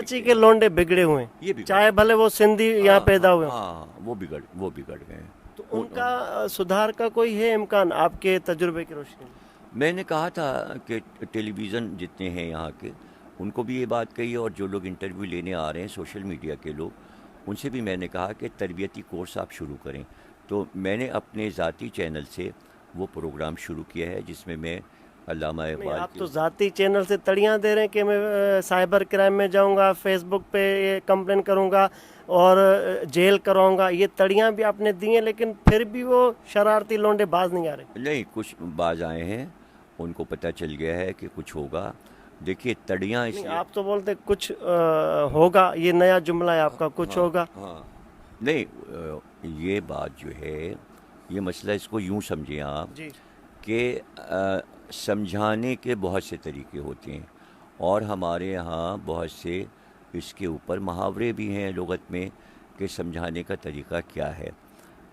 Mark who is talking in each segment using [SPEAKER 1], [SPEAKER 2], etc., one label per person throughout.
[SPEAKER 1] कराची के लौंडे बिगड़े हुए हैं,
[SPEAKER 2] ये बिगड़
[SPEAKER 1] चाहे भले वो सिंधी यहाँ पैदा हुए हों।
[SPEAKER 2] हाँ, वो बिगड़ गए हैं।
[SPEAKER 1] तो उनका सुधार का कोई है इम्कान आपके तजुर्बे की रोशनी में?
[SPEAKER 2] मैंने कहा था कि टेलीविज़न जितने हैं यहाँ के, उनको भी ये बात कही है, और जो लोग इंटरव्यू लेने आ रहे हैं सोशल मीडिया के लोग, उनसे भी मैंने कहा कि तरबियती कोर्स आप शुरू करें। तो मैंने अपने ज़ाती चैनल से वो प्रोग्राम शुरू किया है जिसमें मैं अल्लामा
[SPEAKER 1] नहीं,
[SPEAKER 2] इकबाल
[SPEAKER 1] आप
[SPEAKER 2] के
[SPEAKER 1] तो ज़ाती चैनल से तड़ियाँ दे रहे हैं कि मैं साइबर क्राइम में जाऊंगा, फेसबुक पे ये कंप्लेन करूंगा और जेल कराऊंगा, ये तड़ियाँ भी आपने दी हैं, लेकिन फिर भी वो शरारती लौंडे बाज नहीं आ रहे।
[SPEAKER 2] नहीं, कुछ बाज आए हैं, उनको पता चल गया है कि कुछ होगा। देखिए, तड़ियाँ
[SPEAKER 1] नहीं,
[SPEAKER 2] इसलिए
[SPEAKER 1] आप तो बोलते कुछ होगा, ये नया जुमला है आपका, कुछ
[SPEAKER 2] हाँ
[SPEAKER 1] होगा।
[SPEAKER 2] हाँ नहीं, ये बात जो है, ये मसला इसको यूं समझें आप
[SPEAKER 1] जी।
[SPEAKER 2] कि समझाने के बहुत से तरीके होते हैं, और हमारे यहाँ बहुत से इसके ऊपर मुहावरे भी हैं लुगत में कि समझाने का तरीका क्या है।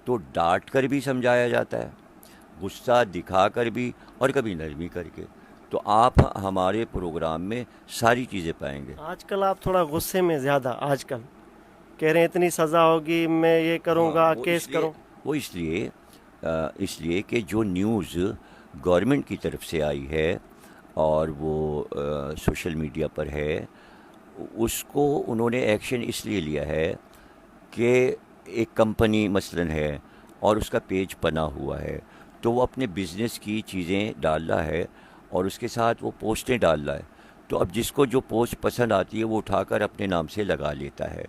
[SPEAKER 2] तो डांट कर भी समझाया जाता है, गुस्सा दिखा कर भी, और कभी नरमी करके। तो आप हमारे प्रोग्राम में सारी चीज़ें पाएंगे।
[SPEAKER 1] आजकल आप थोड़ा गुस्से में ज़्यादा, आजकल कह रहे हैं इतनी सज़ा होगी, मैं ये करूँगा,
[SPEAKER 2] वो
[SPEAKER 1] केस
[SPEAKER 2] इसलिए
[SPEAKER 1] करूँ।
[SPEAKER 2] वो इसलिए इसलिए कि जो न्यूज़ गवर्नमेंट की तरफ से आई है और वो सोशल मीडिया पर है, उसको उन्होंने एक्शन इसलिए लिया है कि एक कंपनी मसलन है और उसका पेज बना हुआ है, तो वो अपने बिज़नेस की चीज़ें डाल रहा है और उसके साथ वो पोस्टें डाल रहा है। तो अब जिसको जो पोस्ट पसंद आती है वो उठाकर अपने नाम से लगा लेता है।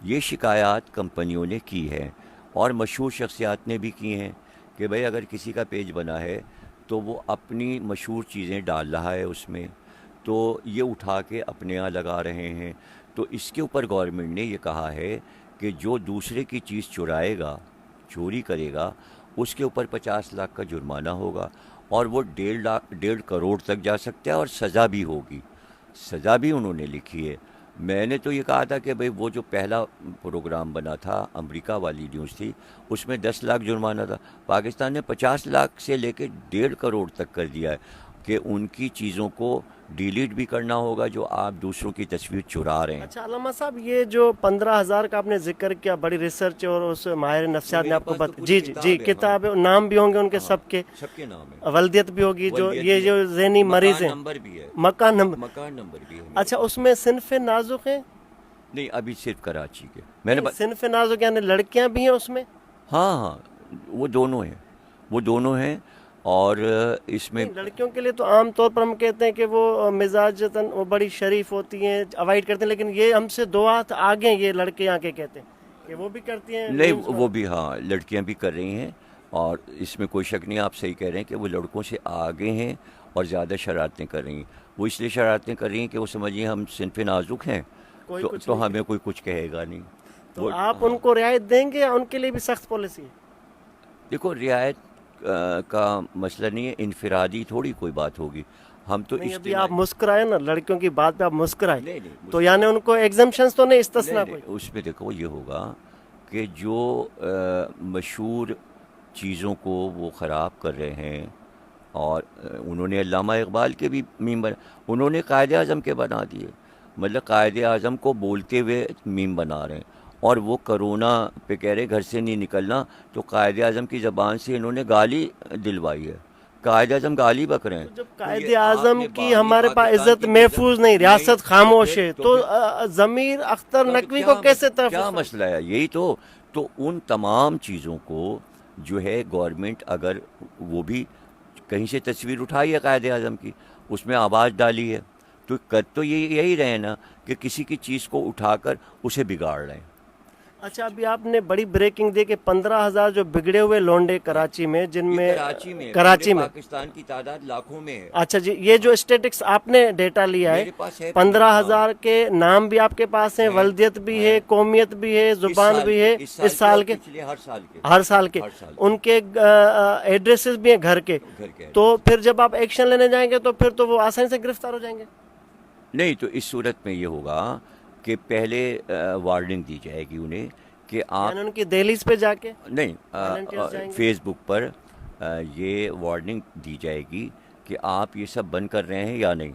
[SPEAKER 2] ये शिकायत कंपनियों ने की है और मशहूर शख्सियात ने भी की हैं कि भाई अगर किसी का पेज बना है तो वो अपनी मशहूर चीज़ें डाल रहा है उसमें, तो ये उठा के अपने यहाँ लगा रहे हैं। तो इसके ऊपर गवर्नमेंट ने ये कहा है कि जो दूसरे की चीज़ चुराएगा, चोरी करेगा, उसके ऊपर 50 लाख का जुर्माना होगा, और वो 1.5 करोड़ तक जा सकता है, और सज़ा भी होगी। सज़ा भी उन्होंने लिखी है। मैंने तो ये कहा था कि भाई वो जो पहला प्रोग्राम बना था, अमेरिका वाली न्यूज़ थी, उसमें 10 लाख जुर्माना था। पाकिस्तान ने 50 लाख से लेके 1.5 करोड़ तक कर दिया है कि उनकी चीज़ों को डिलीट भी करना होगा जो आप दूसरों की तस्वीर चुरा रहे हैं।
[SPEAKER 1] अच्छा अलामा साहब, ये जो 15,000 का आपने जिक्र किया, बड़ी रिसर्च और उस माहिर नफ्सियात ने
[SPEAKER 2] मेरे
[SPEAKER 1] आपको
[SPEAKER 2] पास तो
[SPEAKER 1] बता,
[SPEAKER 2] पूरी
[SPEAKER 1] जी जी
[SPEAKER 2] किताब
[SPEAKER 1] जी,
[SPEAKER 2] है,
[SPEAKER 1] किताब है, नाम भी होंगे उनके
[SPEAKER 2] हाँ,
[SPEAKER 1] सबके,
[SPEAKER 2] सबके नाम है,
[SPEAKER 1] वल्दियत भी होगी, जो
[SPEAKER 2] वलियत
[SPEAKER 1] ये
[SPEAKER 2] भी
[SPEAKER 1] जो
[SPEAKER 2] है,
[SPEAKER 1] ज़हनी मरीज
[SPEAKER 2] मकान
[SPEAKER 1] हैं,
[SPEAKER 2] नंबर भी है,
[SPEAKER 1] मकान नंबर।
[SPEAKER 2] मकान नंबर भी है मेरे
[SPEAKER 1] अच्छा,
[SPEAKER 2] पास।
[SPEAKER 1] उसमें सिनफ नाजुक है?
[SPEAKER 2] नहीं, अभी सिर्फ कराची के मैंने
[SPEAKER 1] नहीं, सिनफ नाजुक यानी लड़कियां भी हैं उसमें?
[SPEAKER 2] हाँ हाँ, वो दोनों हैं, वो दोनों हैं। और इसमें
[SPEAKER 1] नहीं, लड़कियों के लिए तो आम तौर पर हम कहते हैं कि वो मिजाजतन वो बड़ी शरीफ होती हैं, अवॉइड करते हैं, लेकिन ये हमसे दो हाथ आगे हैं, ये लड़के यहाँ के कहते हैं कि वो भी करती हैं
[SPEAKER 2] नहीं,
[SPEAKER 1] मीम्स
[SPEAKER 2] वो भी, हाँ, लड़कियां भी कर रही हैं, और इसमें कोई शक नहीं, आप सही कह रहे हैं कि वो लड़कों से आगे हैं और ज़्यादा शरारतें कर रही हैं। वो इसलिए शरारतें कर रही हैं कि वो समझिए हम सिनफ नाजुक हैं,
[SPEAKER 1] कोई
[SPEAKER 2] तो
[SPEAKER 1] कुछ
[SPEAKER 2] तो
[SPEAKER 1] नहीं
[SPEAKER 2] हमें कोई कुछ कहेगा नहीं।
[SPEAKER 1] तो
[SPEAKER 2] वो
[SPEAKER 1] आप
[SPEAKER 2] हाँ,
[SPEAKER 1] उनको रियायत देंगे या उनके लिए भी सख्त पॉलिसी है?
[SPEAKER 2] देखो, रियायत का मसला नहीं है, इनफरादी थोड़ी कोई बात होगी। हम तो
[SPEAKER 1] नहीं, अभी आप
[SPEAKER 2] इज्तिमाई,
[SPEAKER 1] मुस्कुराए ना, लड़कियों की बात पे आप मुस्कुराए,
[SPEAKER 2] नहीं नहीं
[SPEAKER 1] तो यानी उनको एग्जम्पशंस तो नहीं, इस्तिस्ना
[SPEAKER 2] नहीं,
[SPEAKER 1] कोई?
[SPEAKER 2] उसमें देखो ये होगा कि जो मशहूर चीज़ों को वो ख़राब कर रहे हैं, और उन्होंने अल्लामा इकबाल के भी मीम बना, उन्होंने कायदे आज़म के बना दिए, मतलब कायदे आज़म को बोलते हुए मीम बना रहे हैं। और वो करोना पे कह रहे घर से नहीं निकलना, तो कायदे आज़म की ज़बान से इन्होंने गाली दिलवाई है, कायदे आज़म गाली बक रहे हैं।
[SPEAKER 1] तो जब
[SPEAKER 2] तो
[SPEAKER 1] कायदे
[SPEAKER 2] ये
[SPEAKER 1] आजम
[SPEAKER 2] आपने
[SPEAKER 1] की
[SPEAKER 2] बानी
[SPEAKER 1] हमारे पास
[SPEAKER 2] पाकिस्तान
[SPEAKER 1] इज्जत
[SPEAKER 2] की
[SPEAKER 1] महफूज नहीं, रियासत खामोश है,
[SPEAKER 2] तो
[SPEAKER 1] तो
[SPEAKER 2] फिर
[SPEAKER 1] जमीर अख्तर
[SPEAKER 2] तो
[SPEAKER 1] नकवी को कैसे
[SPEAKER 2] क्या
[SPEAKER 1] तहफ़्फ़ुज़
[SPEAKER 2] मसला है? यही तो उन तमाम चीज़ों को जो है गवर्नमेंट, अगर वो भी कहीं से तस्वीर उठाई है कायदे आज़म की, उसमें आवाज़ डाली है, तो कर तो यही रहे ना कि किसी की चीज़ को उठाकर उसे बिगाड़ रहे हैं।
[SPEAKER 1] अच्छा, अभी आपने बड़ी ब्रेकिंग दी कि 15,000 जो बिगड़े हुए लौंडे कराची में,
[SPEAKER 2] ये
[SPEAKER 1] जिनमें
[SPEAKER 2] कराची में,
[SPEAKER 1] कराची
[SPEAKER 2] पूरे
[SPEAKER 1] में,
[SPEAKER 2] पाकिस्तान की तादाद लाखों में है।
[SPEAKER 1] अच्छा जी, ये जो स्टेटिक्स आपने डेटा लिया है,
[SPEAKER 2] मेरे पास है,
[SPEAKER 1] 15,000 के नाम भी आपके पास हैं,
[SPEAKER 2] है,
[SPEAKER 1] वल्दियत भी है, कौमियत भी है,
[SPEAKER 2] इस
[SPEAKER 1] जुबान
[SPEAKER 2] साल
[SPEAKER 1] भी
[SPEAKER 2] के,
[SPEAKER 1] है, इस साल
[SPEAKER 2] और
[SPEAKER 1] के,
[SPEAKER 2] पिछले हर साल के,
[SPEAKER 1] हर साल के,
[SPEAKER 2] हर साल के
[SPEAKER 1] उनके एड्रेसेस भी हैं घर के,
[SPEAKER 2] घर के हैं।
[SPEAKER 1] तो फिर जब आप एक्शन लेने जाएंगे तो फिर तो वो आसानी से गिरफ्तार हो जाएंगे?
[SPEAKER 2] नहीं, तो इस सूरत में ये होगा कि पहले वार्निंग दी जाएगी उन्हें कि आप,
[SPEAKER 1] यानी उनकी दहलीज पे जाके
[SPEAKER 2] नहीं,
[SPEAKER 1] वॉलंटियर्स जाएंगे?
[SPEAKER 2] फेसबुक पर ये वार्निंग दी जाएगी कि आप ये सब बंद कर रहे हैं या नहीं।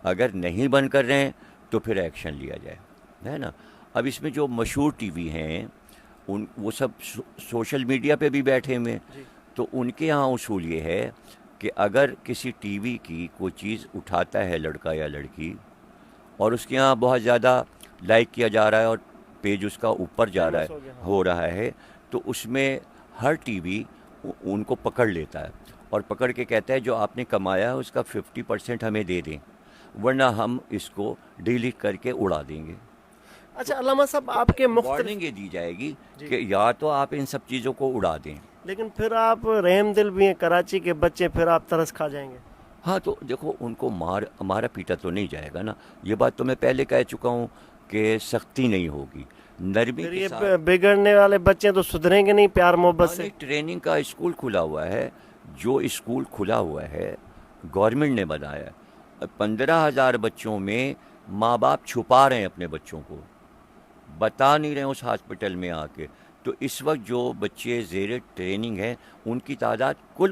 [SPEAKER 2] अगर नहीं बंद कर रहे हैं تو پھر ایکشن لیا جائے، ہے نا. اب اس میں جو مشہور ٹی وی ہیں وہ سب سوشل میڈیا پہ بھی بیٹھے ہوئے ہیں، تو ان کے یہاں اصول یہ ہے کہ اگر کسی ٹی وی کی کوئی چیز اٹھاتا ہے لڑکا یا لڑکی اور اس کے یہاں بہت زیادہ لائک کیا جا رہا ہے اور پیج اس کا اوپر جا رہا ہے، ہو رہا ہے، تو اس میں ہر ٹی وی ان کو پکڑ لیتا ہے اور پکڑ کے کہتا ہے جو آپ نے کمایا ہے اس کا 50% ہمیں دے دیں، ورنہ ہم اس کو ڈیلیٹ کر کے اڑا دیں گے.
[SPEAKER 1] اچھا علامہ صاحب، آپ کے مختلف،
[SPEAKER 2] وارننگ یہ دی جائے گی کہ یا تو آپ ان سب چیزوں کو اڑا دیں.
[SPEAKER 1] لیکن پھر آپ رحم دل بھی ہیں، کراچی کے بچے، پھر آپ ترس کھا جائیں گے.
[SPEAKER 2] ہاں تو دیکھو ان کو مارا پیٹا تو نہیں جائے گا نا. یہ بات تو میں پہلے کہہ چکا ہوں کہ سختی نہیں ہوگی، نرمی
[SPEAKER 1] پھر
[SPEAKER 2] کے
[SPEAKER 1] یہ
[SPEAKER 2] ساتھ.
[SPEAKER 1] بگڑنے والے بچے تو سدھریں گے نہیں پیار محبت سے.
[SPEAKER 2] ٹریننگ کا اسکول کھلا ہوا ہے، جو اسکول کھلا ہوا ہے گورنمنٹ نے بنایا ہے. 15,000 بچوں میں ماں باپ چھپا رہے ہیں اپنے بچوں کو، بتا نہیں رہے اس ہاسپٹل میں آ کے. تو اس وقت جو بچے زیر ٹریننگ ہیں ان کی تعداد کل